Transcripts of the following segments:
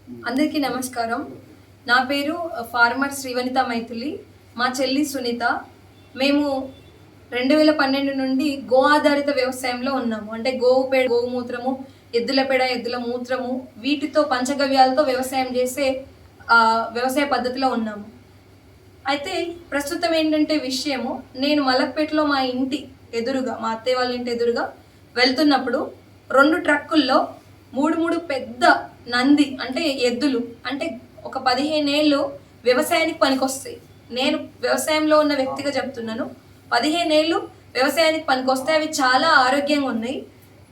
అందరికీ నమస్కారం. నా పేరు ఫార్మర్ శ్రీవనిత మైథిలి. మా చెల్లి సునీత. మేము 2012 నుండి గో ఆధారిత వ్యవసాయంలో ఉన్నాము. అంటే గోవు పేడ, గోమూత్రము, ఎద్దుల పేడ, ఎద్దుల మూత్రము, వీటితో పంచగవ్యాలతో వ్యవసాయం చేసే వ్యవసాయ పద్ధతిలో ఉన్నాము. అయితే ప్రస్తుతం ఏంటంటే విషయము, నేను మలక్పేటలో మా ఇంటి ఎదురుగా, మా అత్తయ్య వాళ్ళ ఇంటి ఎదురుగా వెళ్తున్నప్పుడు 2 ట్రక్కుల్లో మూడు పెద్ద నంది అంటే ఎద్దులు, అంటే ఒక 15 ఏళ్ళు వ్యవసాయానికి పనికొస్తాయి. నేను వ్యవసాయంలో ఉన్న వ్యక్తిగా చెప్తున్నాను. 15 ఏళ్ళు వ్యవసాయానికి పనికొస్తాయి. అవి చాలా ఆరోగ్యంగా ఉన్నాయి.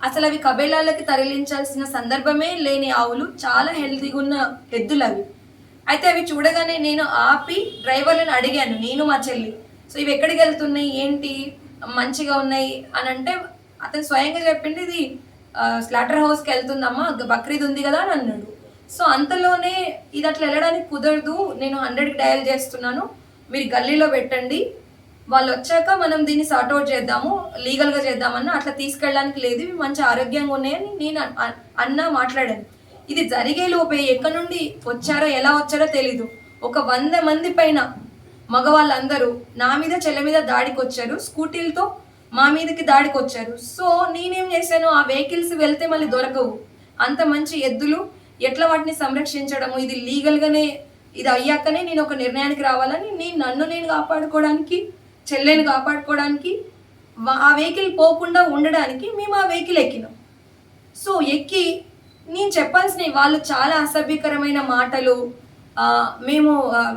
అసలు అవి కబేళాలకి తరలించాల్సిన సందర్భమే లేని ఆవులు, చాలా హెల్తీగా ఉన్న ఎద్దులు అవి. అయితే అవి చూడగానే నేను ఆపి డ్రైవర్లను అడిగాను, నేను మా చెల్లి, సో ఇవి ఎక్కడికి వెళ్తున్నాయి, ఏంటి, మంచిగా ఉన్నాయి అని అంటే అతను స్వయంగా చెప్పింది, ఇది స్లాటర్ హౌస్కి వెళ్తుందమ్మా, బక్రీద్ ఉంది కదా అని అన్నాడు. సో అంతలోనే ఇది అట్లా వెళ్ళడానికి కుదరదు, నేను 100కి డయల్ చేస్తున్నాను, మీరు గల్లీలో పెట్టండి, వాళ్ళు వచ్చాక మనం దీన్ని సార్ట్అవుట్ చేద్దాము, లీగల్గా చేద్దామన్నా, అట్లా తీసుకెళ్ళడానికి లేదు, ఇవి మంచి ఆరోగ్యంగా ఉన్నాయని నేను మాట్లాడాను. ఇది జరిగే లోపే ఎక్కడి నుండి వచ్చారో ఎలా వచ్చారో తెలీదు, ఒక 100 మంది పైన మగవాళ్ళందరూ నా మీద చెల్ల మీద దాడికి వచ్చారు, స్కూటీలతో మా మీదకి దాడికి వచ్చారు. సో నేనేం చేశాను, ఆ వెహికల్స్ వెళ్తే మళ్ళీ దొరకవు, అంత మంచి ఎద్దులు ఎట్లా వాటిని సంరక్షించడము, ఇది లీగల్గానే ఇది అయ్యాకనే నేను ఒక నిర్ణయానికి రావాలని, నన్ను నేను కాపాడుకోవడానికి, చెల్లెని కాపాడుకోవడానికి, ఆ వెహికల్ పోకుండా ఉండడానికి మేము ఆ వెహికల్ ఎక్కినాం. సో ఎక్కి నేను చెప్పాల్సినవి, వాళ్ళు చాలా అసభ్యకరమైన మాటలు, మేము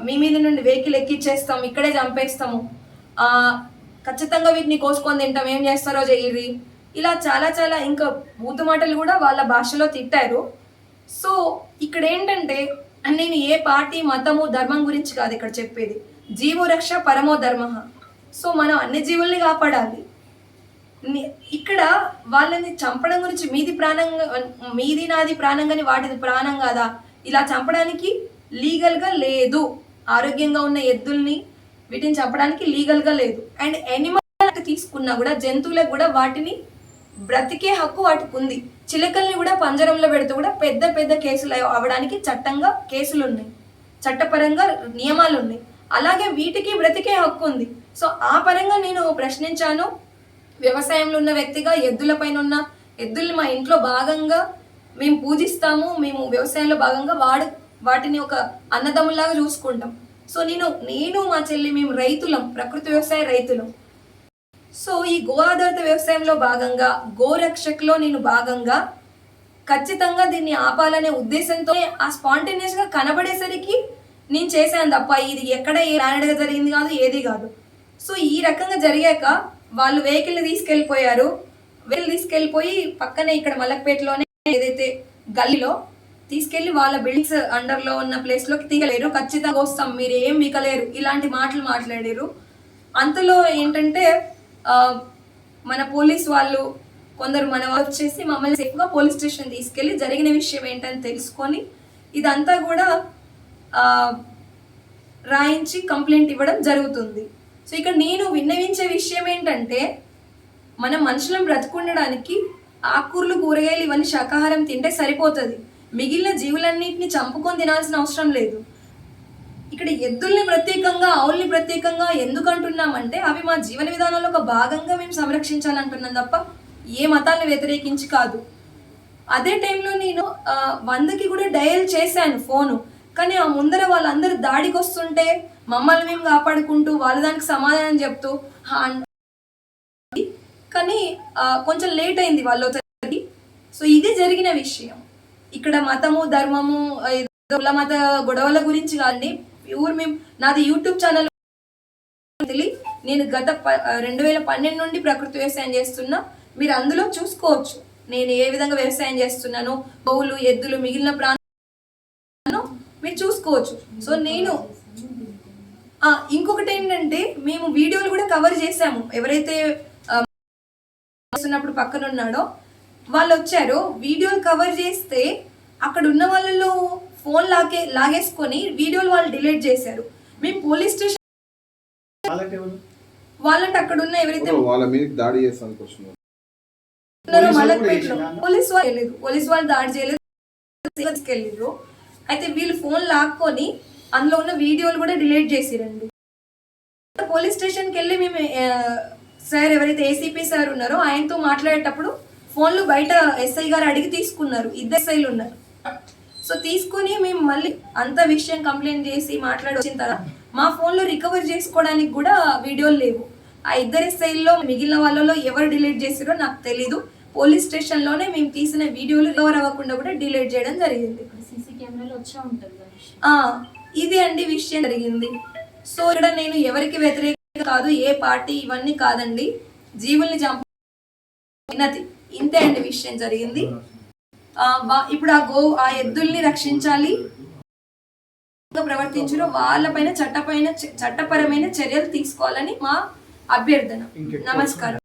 మీ మీద నుండి వెహికల్ ఎక్కిచ్చేస్తాం, ఇక్కడే చంపేస్తాము, ఖచ్చితంగా వీటిని కోసుకొని తింటాం, ఏం చేస్తారో చెయ్యి, ఇలా చాలా చాలా ఇంకా బూతు మాటలు కూడా వాళ్ళ భాషలో తిట్టారు. సో ఇక్కడ ఏంటంటే, నేను ఏ పార్టీ, మతము, ధర్మం గురించి కాదు ఇక్కడ చెప్పేది, జీవో రక్ష పరమో ధర్మ. సో మనం అన్ని జీవుల్ని కాపాడాలి. ఇక్కడ వాళ్ళని చంపడం గురించి, మీది నాది ప్రాణంగాని వాటిది ప్రాణం కాదా, ఇలా చంపడానికి లీగల్గా లేదు. ఆరోగ్యంగా ఉన్న ఎద్దుల్ని వీటిని చంపడానికి లీగల్గా లేదు. అండ్ ఎనిమల్ తీసుకున్నా కూడా, జంతువులకు కూడా వాటిని బ్రతికే హక్కు వాటికి ఉంది. చిలకల్ని కూడా పంజరంలో పెడుతూ కూడా పెద్ద పెద్ద కేసులు అవ్వడానికి చట్టంగా కేసులు ఉన్నాయి, చట్టపరంగా నియమాలు ఉన్నాయి. అలాగే వీటికి బ్రతికే హక్కు ఉంది. సో ఆ పరంగా నేను ప్రశ్నించాను. వ్యవసాయంలో ఉన్న వ్యక్తిగా ఎద్దుల పైన ఉన్న ఎద్దుల్ని మా ఇంట్లో భాగంగా మేము పూజిస్తాము, మేము వ్యవసాయంలో భాగంగా వాటిని ఒక అన్నదమ్ములాగా చూసుకుంటాం. సో నేను మా చెల్లి మేము రైతులం, ప్రకృతి వ్యవసాయ రైతులం. సో ఈ గో ఆధారిత వ్యవసాయంలో భాగంగా, గోరక్షక్లో నేను భాగంగా ఖచ్చితంగా దీన్ని ఆపాలనే ఉద్దేశంతో ఆ స్పాంటేనియస్గా కనబడేసరికి నేను చేశాను తప్ప, ఇది ఎక్కడ ఏ ప్లానెడ్గా జరిగింది కాదు, ఏది కాదు. సో ఈ రకంగా జరిగాక వాళ్ళు వెహికల్ తీసుకెళ్ళిపోయి పక్కనే ఇక్కడ మలక్పేటలోనే ఏదైతే గల్లీలో తీసుకెళ్లి వాళ్ళ బిల్డింగ్స్ అండర్లో ఉన్న ప్లేస్లోకి తీయలేరు, ఖచ్చితంగా వస్తాం, మీరు ఏం మికలేరు, ఇలాంటి మాటలు మాట్లాడారు. అంతలో ఏంటంటే మన పోలీస్ వాళ్ళు కొందరు వచ్చేసి మమ్మల్ని సేఫ్గా పోలీస్ స్టేషన్ తీసుకెళ్ళి జరిగిన విషయం ఏంటని తెలుసుకొని ఇదంతా కూడా రాయించి కంప్లైంట్ ఇవ్వడం జరుగుతుంది. సో ఇక్కడ నేను విన్నవించే విషయం ఏంటంటే, మనం మనుషులను బ్రతుకుండడానికి ఆకుకూరలు, కూరగాయలు ఇవన్నీ శాకాహారం తింటే సరిపోతుంది, మిగిలిన జీవులన్నింటినీ చంపుకొని తినాల్సిన అవసరం లేదు. ఇక్కడ ఎద్దుల్ని ప్రత్యేకంగా, ఆవుల్ని ప్రత్యేకంగా ఎందుకు అంటున్నామంటే, అవి మా జీవన విధానంలో ఒక భాగంగా మేము సంరక్షించాలంటున్నాం తప్ప ఏ మతాలను వ్యతిరేకించి కాదు. అదే టైంలో నేను 100కి కూడా డయల్ చేశాను ఫోను, కానీ ఆ ముందర వాళ్ళందరూ దాడికి వస్తుంటే మమ్మల్ని మేము కాపాడుకుంటూ వాళ్ళ దానికి సమాధానం చెప్తూ, కానీ కొంచెం లేట్ అయింది వాళ్ళు వచ్చేసరికి. సో ఇది జరిగిన విషయం. ఇక్కడ మతము, ధర్మము, కుల మత గొడవల గురించి కాదండి. ప్యూర్ నాది యూట్యూబ్ ఛానల్, నేను గత 2012 నుండి ప్రకృతి వ్యవసాయం చేస్తున్నా. మీరు అందులో చూసుకోవచ్చు నేను ఏ విధంగా వ్యవసాయం చేస్తున్నాను, గోవులు, ఎద్దులు, మిగిలిన ప్రాంతాలను మీరు చూసుకోవచ్చు. సో నేను ఇంకొకటి ఏంటంటే, మేము వీడియోలు కూడా కవర్ చేసాము. ఎవరైతే చేస్తున్నప్పుడు పక్కన ఉన్నాడో వాళ్ళు వచ్చారు, వీడియోలు కవర్ చేస్తే అక్కడ ఉన్న వాళ్ళలో ఫోన్ లాగేసుకొని వీడియోలు వాళ్ళు డిలీట్ చేశారు. మేము పోలీస్ స్టేషన్ వాళ్ళంటే అక్కడ ఉన్న ఎవరైతే పోలీస్ వాళ్ళు దాడి చేయలేదు, తీసుకెళ్ళారు. అయితే వీళ్ళు ఫోన్ లాక్కొని అందులో ఉన్న వీడియోలు కూడా డిలీట్ చేసిరండి. పోలీస్ స్టేషన్కి వెళ్ళి మేము సార్ ఎవరైతే ఏసీపీ సార్ ఉన్నారో ఆయనతో మాట్లాడేటప్పుడు ఫోన్లు బయట ఎస్ఐ గారు అడిగి తీసుకున్నారు, 2 ఎస్ఐలు ఉన్నారు. సో తీసుకుని మేము మళ్ళీ అంత విషయం కంప్లైంట్ చేసి మాట్లాడి వచ్చిన తర్వాత మా ఫోన్లో రికవర్ చేసుకోవడానికి కూడా వీడియోలు లేవు. ఆ 2 ఎస్ఐల్లో మిగిలిన వాళ్ళలో ఎవరు డిలీట్ చేసారో నాకు తెలీదు. పోలీస్ స్టేషన్లోనే మేము తీసిన వీడియోలు రికవర్ అవ్వకుండా కూడా డిలీట్ చేయడం జరిగింది. సీసీ కెమెరాలో వచ్చా ఉంటుంది. ఇది అండి విషయం జరిగింది. సో ఇక్కడ నేను ఎవరికి వ్యతిరేకంగా కాదు, ఏ పార్టీ ఇవన్నీ కాదండి, జీవుల్ని చంపినది ఇంతే అండి విషయం జరిగింది. ఇప్పుడు ఆ ఎద్దుల్ని రక్షించాలి, ప్రవర్తించారో వాళ్ళపైన చట్టపరమైన చర్యలు తీసుకోవాలని మా అభ్యర్థన. నమస్కారం.